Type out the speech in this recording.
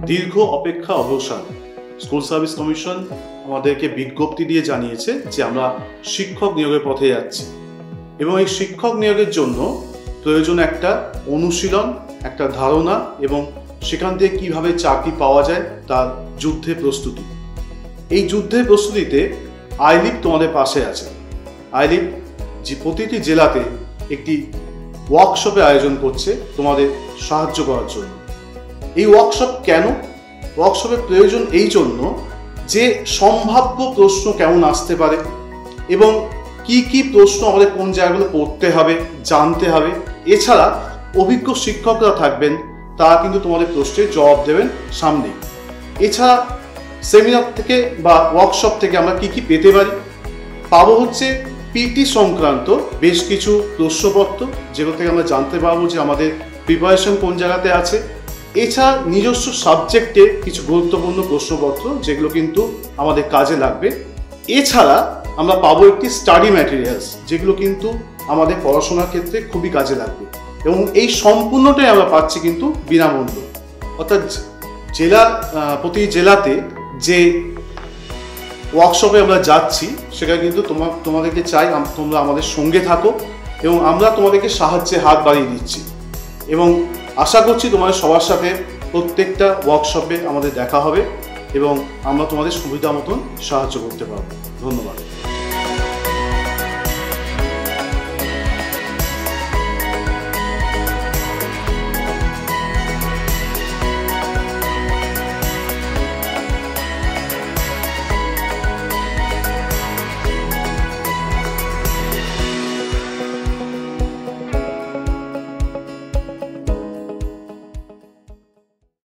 দীর্ঘ অপেক্ষা অবসান। স্কুল সার্ভিস কমিশন আমাদেরকে বিজ্ঞপ্তি দিয়ে জানিয়েছে যে আমরা শিক্ষক নিয়োগের পথে যাচ্ছি এবং এই শিক্ষক নিয়োগের জন্য প্রয়োজন একটা অনুশীলন, একটা ধারণা এবং সেখান থেকে কীভাবে চাকরি পাওয়া যায় তার যুদ্ধের প্রস্তুতি। এই যুদ্ধের প্রস্তুতিতে ILeap তোমাদের পাশে আছে। ILeap যে প্রতিটি জেলাতে একটি ওয়ার্কশপের আয়োজন করছে তোমাদের সাহায্য করার জন্য। এই ওয়ার্কশপ কেন? ওয়ার্কশপের প্রয়োজন এই জন্য যে সম্ভাব্য প্রশ্ন কেমন আসতে পারে এবং কি কি প্রশ্ন আমাদের কোন জায়গাগুলো পড়তে হবে, জানতে হবে। এছাড়া অভিজ্ঞ শিক্ষকরা থাকবেন, তারা কিন্তু তোমাদের প্রশ্নের জবাব দেবেন সামনে। এছাড়া সেমিনার থেকে বা ওয়ার্কশপ থেকে আমরা কি কি পেতে পারি? পাবো হচ্ছে পিটি সংক্রান্ত বেশ কিছু প্রশ্নপত্র, যেগুলো থেকে আমরা জানতে পারবো যে আমাদের প্রিপারেশন কোন জায়গাতে আছে। এছাড়া নিজস্ব সাবজেক্টে কিছু গুরুত্বপূর্ণ প্রশ্নপত্র, যেগুলো কিন্তু আমাদের কাজে লাগবে। এছাড়া আমরা পাবো একটি স্টাডি ম্যাটেরিয়ালস, যেগুলো কিন্তু আমাদের পড়াশোনার ক্ষেত্রে খুবই কাজে লাগবে এবং এই সম্পূর্ণটাই আমরা পাচ্ছি কিন্তু বিনামূল্যে। অর্থাৎ প্রতি জেলাতে যে ওয়ার্কশপে আমরা যাচ্ছি সেখানে কিন্তু তোমাদেরকে চাই তোমরা আমাদের সঙ্গে থাকো এবং আমরা তোমাদেরকে সাহায্যে হাত বাড়িয়ে দিচ্ছি এবং আশা করছি তোমাদের সবার সাথে প্রত্যেকটা ওয়ার্কশপে আমাদের দেখা হবে এবং আমরা তোমাদের সুবিধা মতন সাহায্য করতে পারবো। ধন্যবাদ।